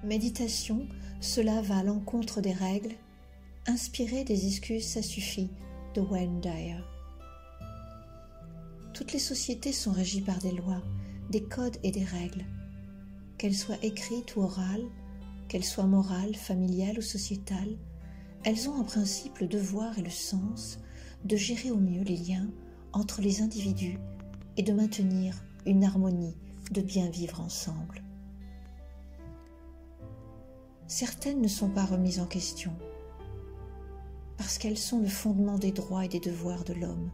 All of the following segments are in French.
Méditation, cela va à l'encontre des règles. Inspirer des excuses, ça suffit, de Wayne Dyer. Toutes les sociétés sont régies par des lois, des codes et des règles. Qu'elles soient écrites ou orales, qu'elles soient morales, familiales ou sociétales, elles ont en principe le devoir et le sens de gérer au mieux les liens entre les individus et de maintenir une harmonie, de bien vivre ensemble. Certaines ne sont pas remises en question, parce qu'elles sont le fondement des droits et des devoirs de l'homme.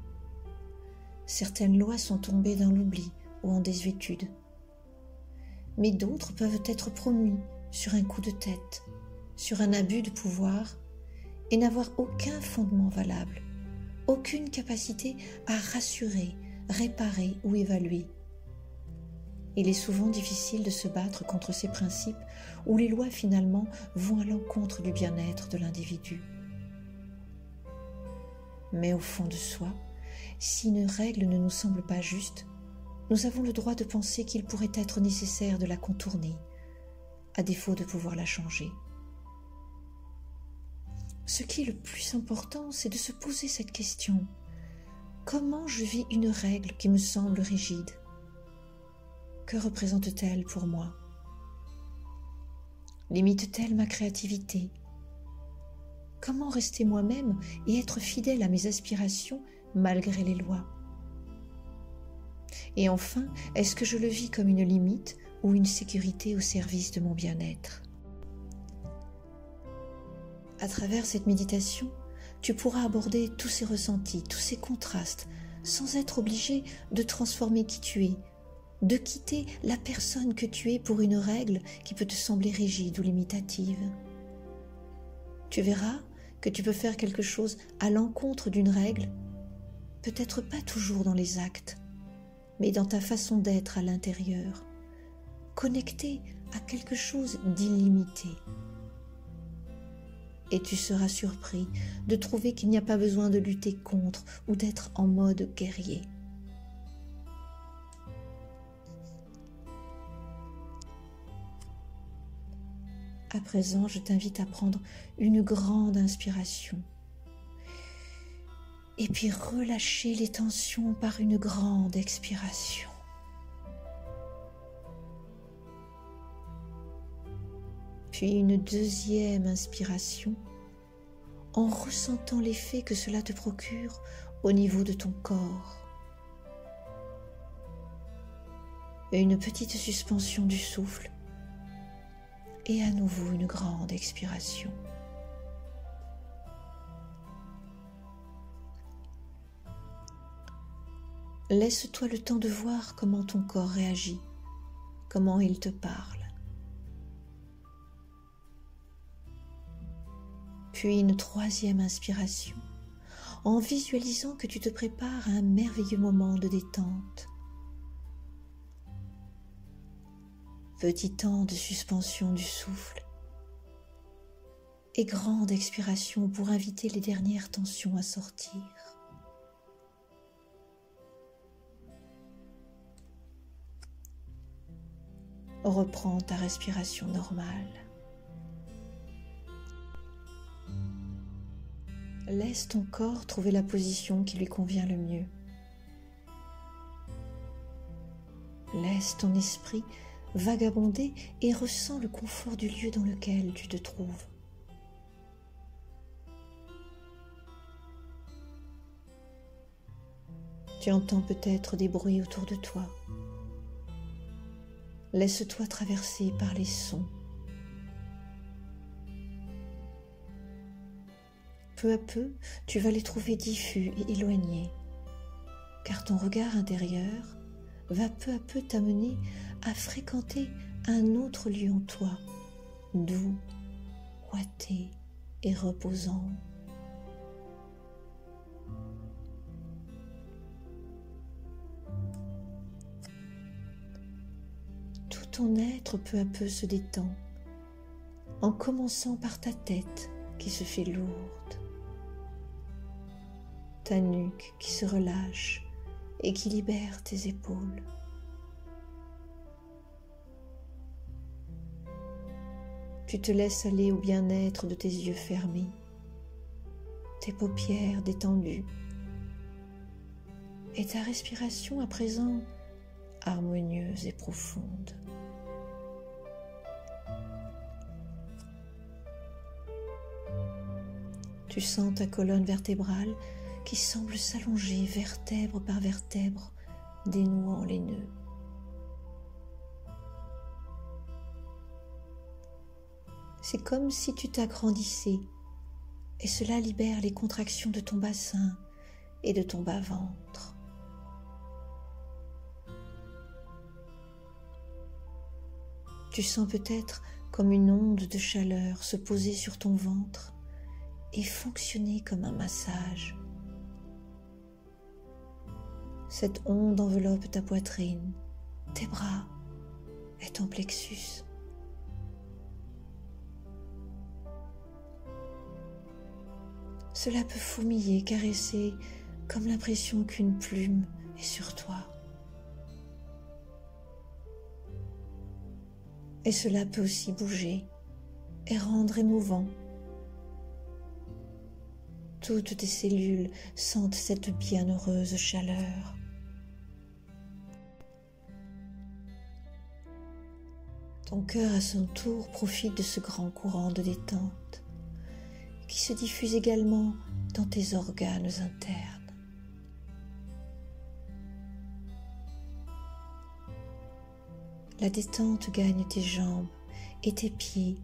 Certaines lois sont tombées dans l'oubli ou en désuétude, mais d'autres peuvent être promues sur un coup de tête, sur un abus de pouvoir, et n'avoir aucun fondement valable, aucune capacité à rassurer, réparer ou évaluer. Il est souvent difficile de se battre contre ces principes où les lois finalement vont à l'encontre du bien-être de l'individu. Mais au fond de soi, si une règle ne nous semble pas juste, nous avons le droit de penser qu'il pourrait être nécessaire de la contourner, à défaut de pouvoir la changer. Ce qui est le plus important, c'est de se poser cette question. Comment je vis une règle qui me semble rigide ? Que représente-t-elle pour moi ? Limite-t-elle ma créativité ? Comment rester moi-même et être fidèle à mes aspirations malgré les lois ? Et enfin, est-ce que je le vis comme une limite ou une sécurité au service de mon bien-être ? À travers cette méditation, tu pourras aborder tous ces ressentis, tous ces contrastes, sans être obligé de transformer qui tu es, de quitter la personne que tu es pour une règle qui peut te sembler rigide ou limitative. Tu verras que tu peux faire quelque chose à l'encontre d'une règle, peut-être pas toujours dans les actes, mais dans ta façon d'être à l'intérieur, connecté à quelque chose d'illimité. Et tu seras surpris de trouver qu'il n'y a pas besoin de lutter contre ou d'être en mode guerrier. À présent, je t'invite à prendre une grande inspiration et puis relâcher les tensions par une grande expiration. Puis une deuxième inspiration en ressentant l'effet que cela te procure au niveau de ton corps. Et une petite suspension du souffle. Et à nouveau une grande expiration. Laisse-toi le temps de voir comment ton corps réagit, comment il te parle. Puis une troisième inspiration, en visualisant que tu te prépares à un merveilleux moment de détente. Petit temps de suspension du souffle et grande expiration pour inviter les dernières tensions à sortir. Reprends ta respiration normale. Laisse ton corps trouver la position qui lui convient le mieux. Laisse ton esprit vagabonder et ressens le confort du lieu dans lequel tu te trouves. Tu entends peut-être des bruits autour de toi. Laisse-toi traverser par les sons. Peu à peu, tu vas les trouver diffus et éloignés, car ton regard intérieur va peu à peu t'amener à fréquenter un autre lieu en toi, doux, ouaté et reposant. Tout ton être peu à peu se détend, en commençant par ta tête qui se fait lourde, ta nuque qui se relâche et qui libère tes épaules. tu te laisses aller au bien-être de tes yeux fermés, tes paupières détendues, et ta respiration à présent harmonieuse et profonde. Tu sens ta colonne vertébrale qui semble s'allonger vertèbre par vertèbre, dénouant les nœuds. C'est comme si tu t'agrandissais et cela libère les contractions de ton bassin et de ton bas-ventre. Tu sens peut-être comme une onde de chaleur se poser sur ton ventre et fonctionner comme un massage. Cette onde enveloppe ta poitrine, tes bras et ton plexus. Cela peut fourmiller, caresser, comme l'impression qu'une plume est sur toi. Et cela peut aussi bouger et rendre émouvant. Toutes tes cellules sentent cette bienheureuse chaleur. Ton cœur à son tour profite de ce grand courant de détente qui se diffuse également dans tes organes internes. La détente gagne tes jambes et tes pieds,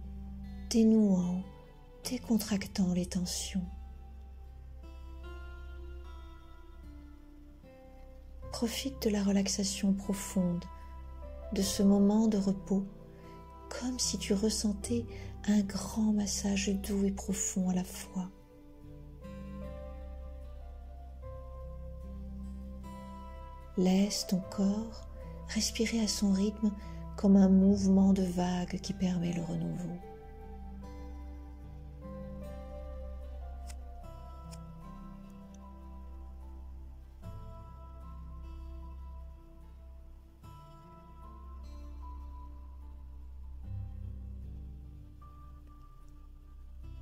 dénouant, décontractant les tensions. Profite de la relaxation profonde, de ce moment de repos, comme si tu ressentais un grand massage doux et profond à la fois. Laisse ton corps respirer à son rythme comme un mouvement de vagues qui permet le renouveau.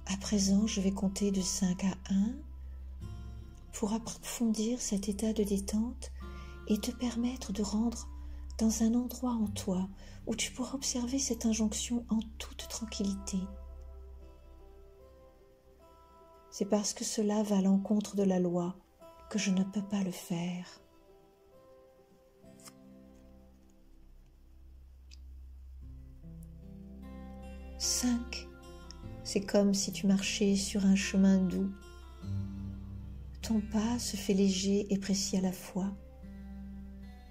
À présent, je vais compter de 5 à 1 pour approfondir cet état de détente et te permettre de rendre dans un endroit en toi où tu pourras observer cette injonction en toute tranquillité. C'est parce que cela va à l'encontre de la loi que je ne peux pas le faire. Cinq. C'est comme si tu marchais sur un chemin doux. Ton pas se fait léger et précis à la fois.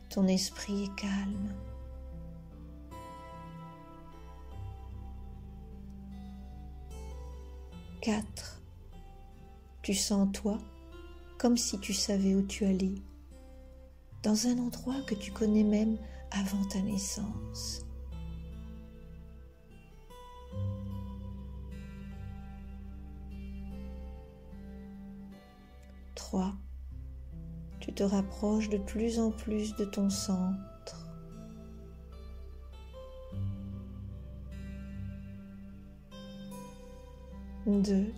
Ton esprit est calme. 4. Tu sens toi comme si tu savais où tu allais, dans un endroit que tu connais même avant ta naissance. 3. Tu te rapproches de plus en plus de ton centre. 2.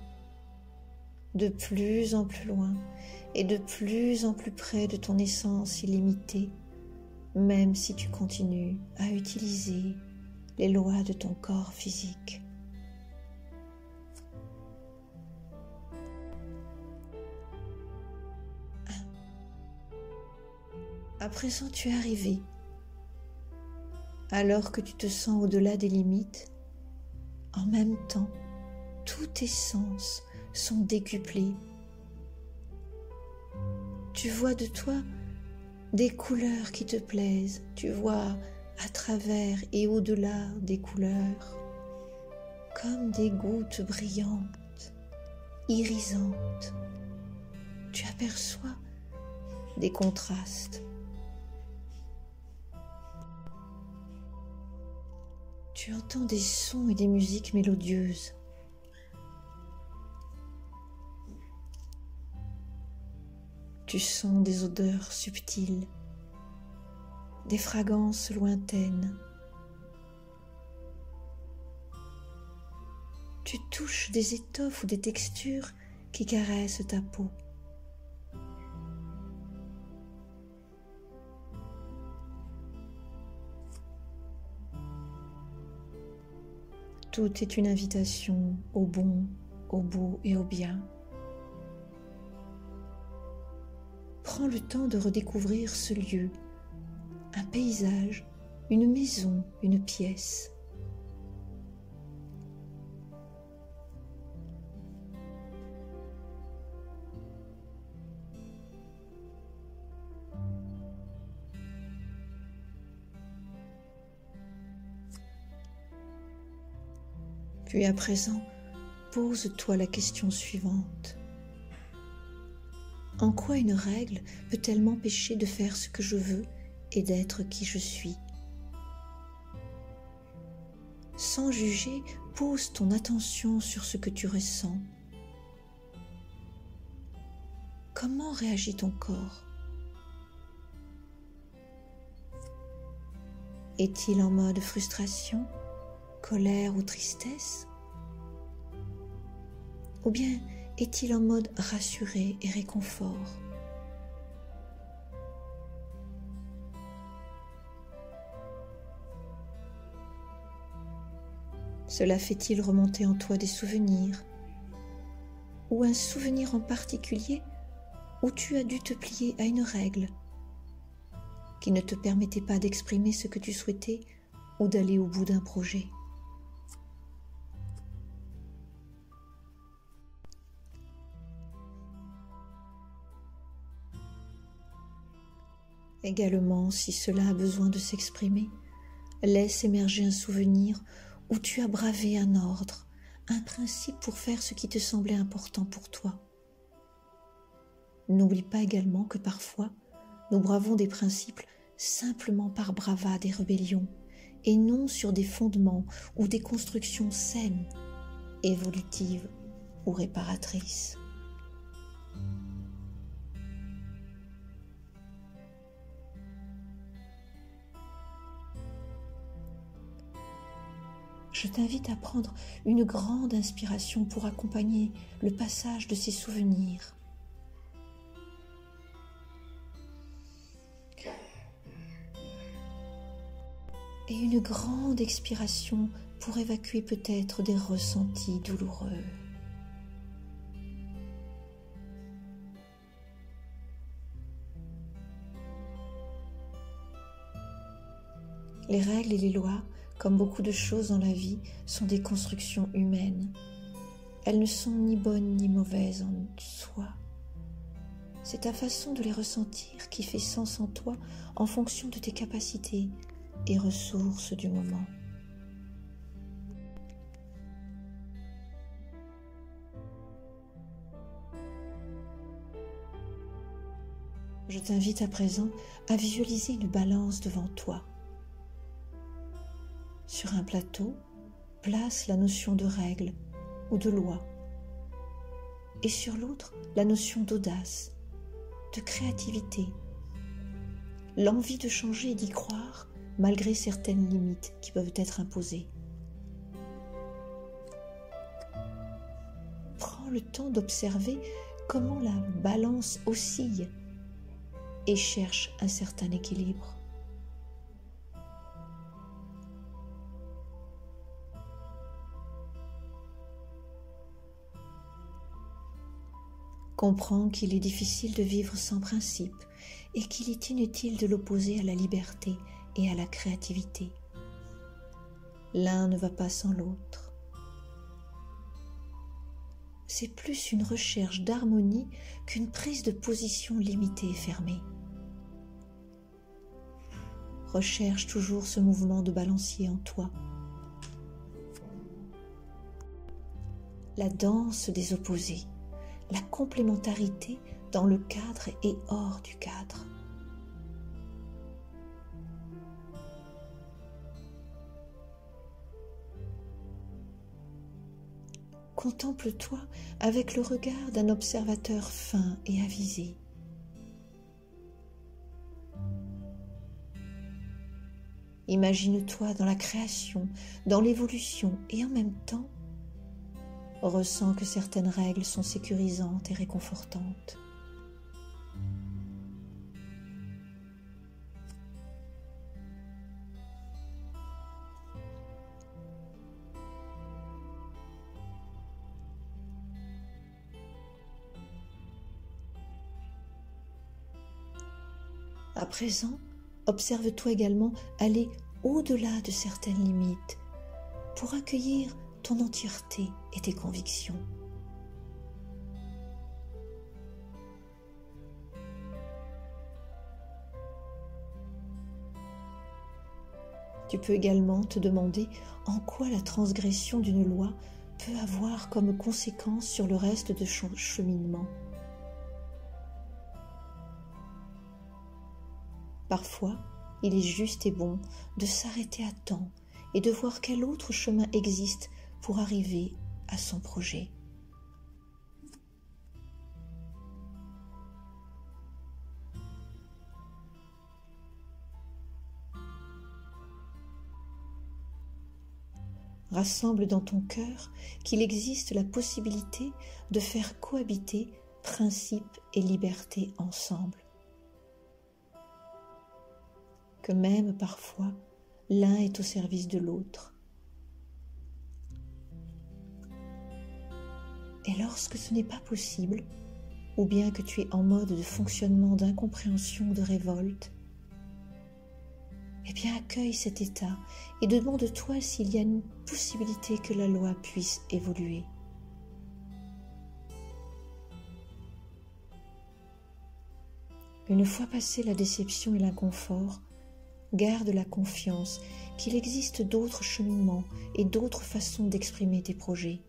De plus en plus loin et de plus en plus près de ton essence illimitée, même si tu continues à utiliser les lois de ton corps physique. 1. À présent, tu es arrivé. Alors que tu te sens au-delà des limites, en même temps, tous tes sens sont décuplés. Tu vois de toi des couleurs qui te plaisent, tu vois à travers et au-delà des couleurs, comme des gouttes brillantes, irisantes. Tu aperçois des contrastes. Tu entends des sons et des musiques mélodieuses. Tu sens des odeurs subtiles, des fragrances lointaines. tu touches des étoffes ou des textures qui caressent ta peau. Tout est une invitation au bon, au beau et au bien. Prends le temps de redécouvrir ce lieu, un paysage, une maison, une pièce. Puis à présent, pose-toi la question suivante. En quoi une règle peut-elle m'empêcher de faire ce que je veux et d'être qui je suis? Sans juger, pose ton attention sur ce que tu ressens. Comment réagit ton corps? Est-il en mode frustration, colère ou tristesse? Ou bien est-il en mode rassuré et réconfort? Cela fait-il remonter en toi des souvenirs? Ou un souvenir en particulier où tu as dû te plier à une règle qui ne te permettait pas d'exprimer ce que tu souhaitais ou d'aller au bout d'un projet? Également, si cela a besoin de s'exprimer, laisse émerger un souvenir où tu as bravé un ordre, un principe pour faire ce qui te semblait important pour toi. N'oublie pas également que parfois, nous bravons des principes simplement par bravade et rébellion, et non sur des fondements ou des constructions saines, évolutives ou réparatrices. Je t'invite à prendre une grande inspiration pour accompagner le passage de ces souvenirs. Et une grande expiration pour évacuer peut-être des ressentis douloureux. Les règles et les lois, comme beaucoup de choses dans la vie, sont des constructions humaines. Elles ne sont ni bonnes ni mauvaises en soi. C'est ta façon de les ressentir qui fait sens en toi en fonction de tes capacités et ressources du moment. Je t'invite à présent à visualiser une balance devant toi. Sur un plateau, place la notion de règle ou de loi, et sur l'autre, la notion d'audace, de créativité, l'envie de changer et d'y croire malgré certaines limites qui peuvent être imposées. Prends le temps d'observer comment la balance oscille et cherche un certain équilibre. Comprends qu'il est difficile de vivre sans principe et qu'il est inutile de l'opposer à la liberté et à la créativité. L'un ne va pas sans l'autre. C'est plus une recherche d'harmonie qu'une prise de position limitée et fermée. Recherche toujours ce mouvement de balancier en toi. La danse des opposés, la complémentarité dans le cadre et hors du cadre. Contemple-toi avec le regard d'un observateur fin et avisé. Imagine-toi dans la création, dans l'évolution et en même temps ressens que certaines règles sont sécurisantes et réconfortantes. À présent, observe-toi également aller au-delà de certaines limites pour accueillir ton entièreté et tes convictions. Tu peux également te demander en quoi la transgression d'une loi peut avoir comme conséquence sur le reste de son cheminement. Parfois, il est juste et bon de s'arrêter à temps et de voir quel autre chemin existe pour arriver à son projet. Rassemble dans ton cœur qu'il existe la possibilité de faire cohabiter principe et liberté ensemble. Que même parfois, l'un est au service de l'autre. Et lorsque ce n'est pas possible, ou bien que tu es en mode de fonctionnement d'incompréhension ou de révolte, eh bien accueille cet état et demande-toi s'il y a une possibilité que la loi puisse évoluer. Une fois passé la déception et l'inconfort, garde la confiance qu'il existe d'autres cheminements et d'autres façons d'exprimer tes projets.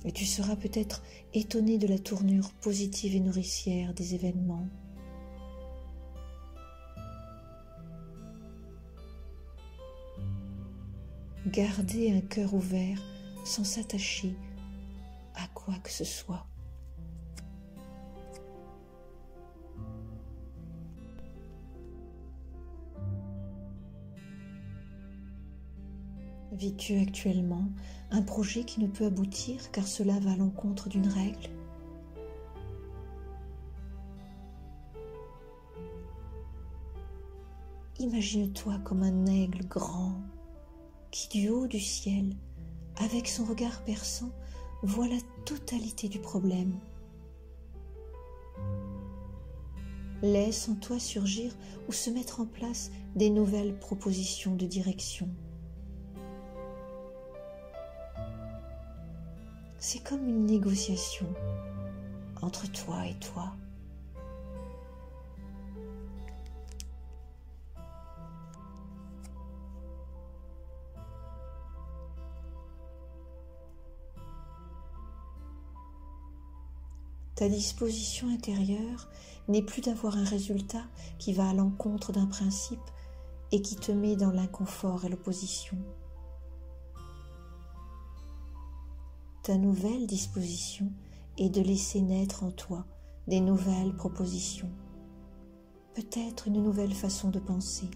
Et tu seras peut-être étonné de la tournure positive et nourricière des événements. Garder un cœur ouvert sans s'attacher à quoi que ce soit. Vis-tu actuellement un projet qui ne peut aboutir car cela va à l'encontre d'une règle? Imagine-toi comme un aigle grand qui du haut du ciel, avec son regard perçant, voit la totalité du problème. Laisse en toi surgir ou se mettre en place des nouvelles propositions de direction. C'est comme une négociation entre toi et toi. Ta disposition intérieure n'est plus d'avoir un résultat qui va à l'encontre d'un principe et qui te met dans l'inconfort et l'opposition. Ta nouvelle disposition est de laisser naître en toi des nouvelles propositions, peut-être une nouvelle façon de penser,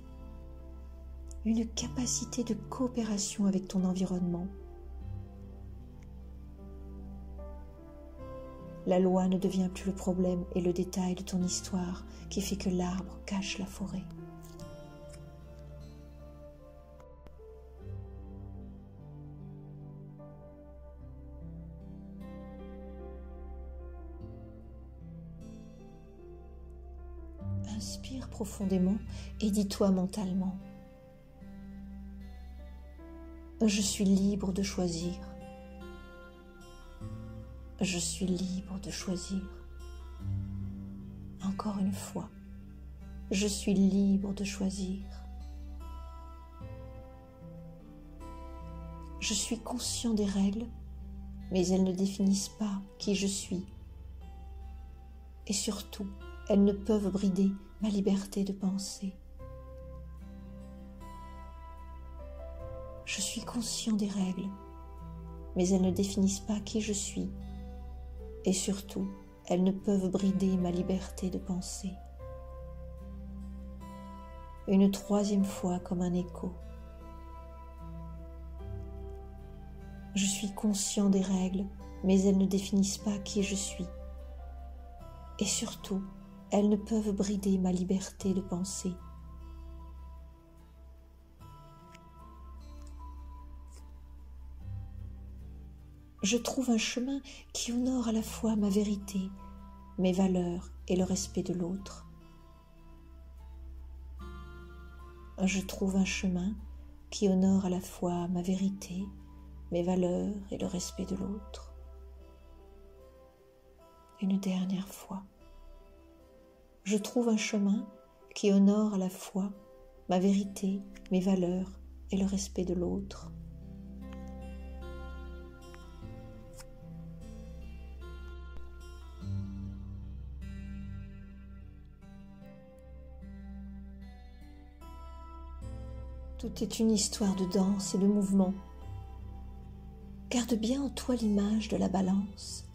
une capacité de coopération avec ton environnement. La loi ne devient plus le problème et le détail de ton histoire qui fait que l'arbre cache la forêt. Inspire profondément et dis-toi mentalement: je suis libre de choisir. Je suis libre de choisir. Encore une fois, je suis libre de choisir. Je suis conscient des règles, mais elles ne définissent pas qui je suis. Et surtout, elles ne peuvent brider ma liberté de penser. Je suis conscient des règles, mais elles ne définissent pas qui je suis. Et surtout, elles ne peuvent brider ma liberté de penser. Une troisième fois comme un écho. Je suis conscient des règles, mais elles ne définissent pas qui je suis. Et surtout, elles ne peuvent brider ma liberté de penser. Je trouve un chemin qui honore à la fois ma vérité, mes valeurs et le respect de l'autre. Je trouve un chemin qui honore à la fois ma vérité, mes valeurs et le respect de l'autre. Une dernière fois. Je trouve un chemin qui honore à la fois ma vérité, mes valeurs et le respect de l'autre. Tout est une histoire de danse et de mouvement. Garde bien en toi l'image de la balance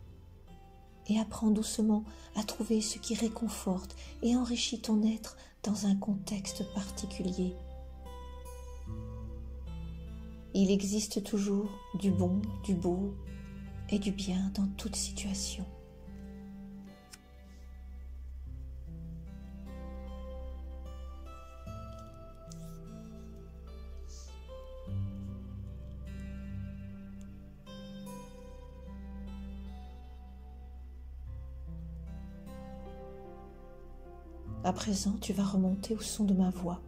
et apprends doucement à trouver ce qui réconforte et enrichit ton être dans un contexte particulier. Il existe toujours du bon, du beau et du bien dans toute situation. À présent, tu vas remonter au son de ma voix,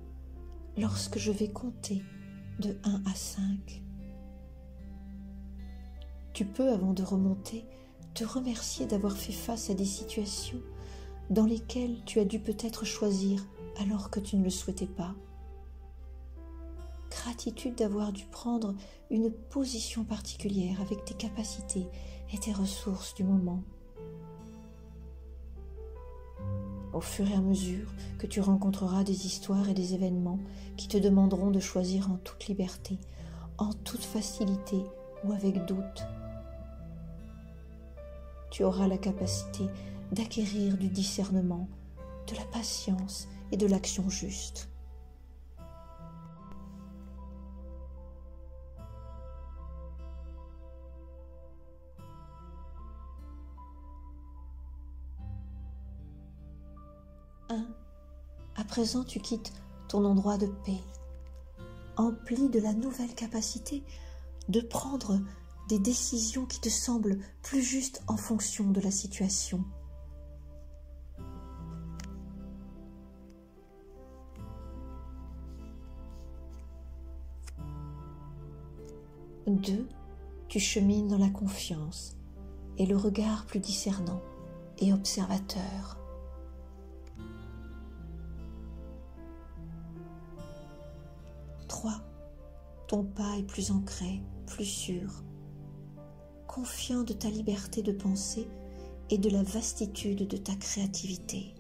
lorsque je vais compter de 1 à 5. Tu peux, avant de remonter, te remercier d'avoir fait face à des situations dans lesquelles tu as dû peut-être choisir alors que tu ne le souhaitais pas. Gratitude d'avoir dû prendre une position particulière avec tes capacités et tes ressources du moment. Au fur et à mesure que tu rencontreras des histoires et des événements qui te demanderont de choisir en toute liberté, en toute facilité ou avec doute, tu auras la capacité d'acquérir du discernement, de la patience et de l'action juste. À présent, tu quittes ton endroit de paix, empli de la nouvelle capacité de prendre des décisions qui te semblent plus justes en fonction de la situation. Deux, tu chemines dans la confiance et le regard plus discernant et observateur. 3. Ton pas est plus ancré, plus sûr, confiant de ta liberté de penser et de la vastitude de ta créativité.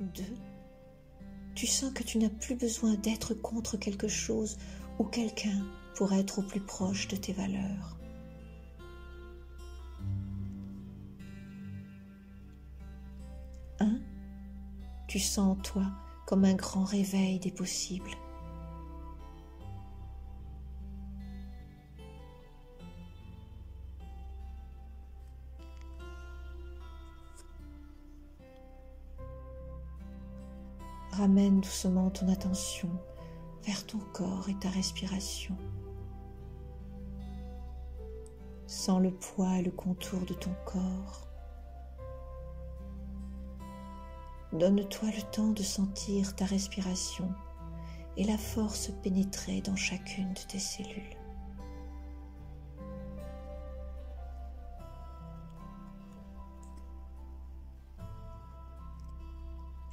2. Tu sens que tu n'as plus besoin d'être contre quelque chose ou quelqu'un pour être au plus proche de tes valeurs. 1. Tu sens en toi comme un grand réveil des possibles. Ramène doucement ton attention vers ton corps et ta respiration. Sens le poids et le contour de ton corps. Donne-toi le temps de sentir ta respiration et la force pénétrer dans chacune de tes cellules.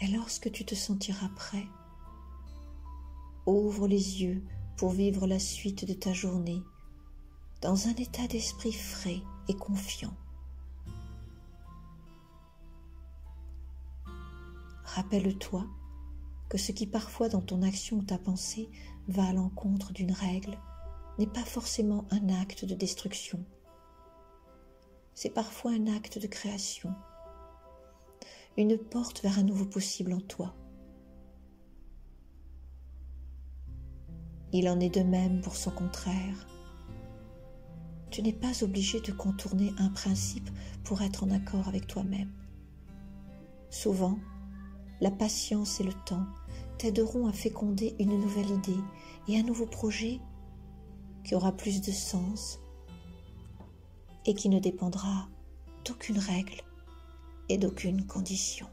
Et lorsque tu te sentiras prêt, ouvre les yeux pour vivre la suite de ta journée dans un état d'esprit frais et confiant. Rappelle-toi que ce qui parfois dans ton action ou ta pensée va à l'encontre d'une règle n'est pas forcément un acte de destruction. C'est parfois un acte de création, une porte vers un nouveau possible en toi. Il en est de même pour son contraire. Tu n'es pas obligé de contourner un principe pour être en accord avec toi-même. Souvent, la patience et le temps t'aideront à féconder une nouvelle idée et un nouveau projet qui aura plus de sens et qui ne dépendra d'aucune règle et d'aucune condition.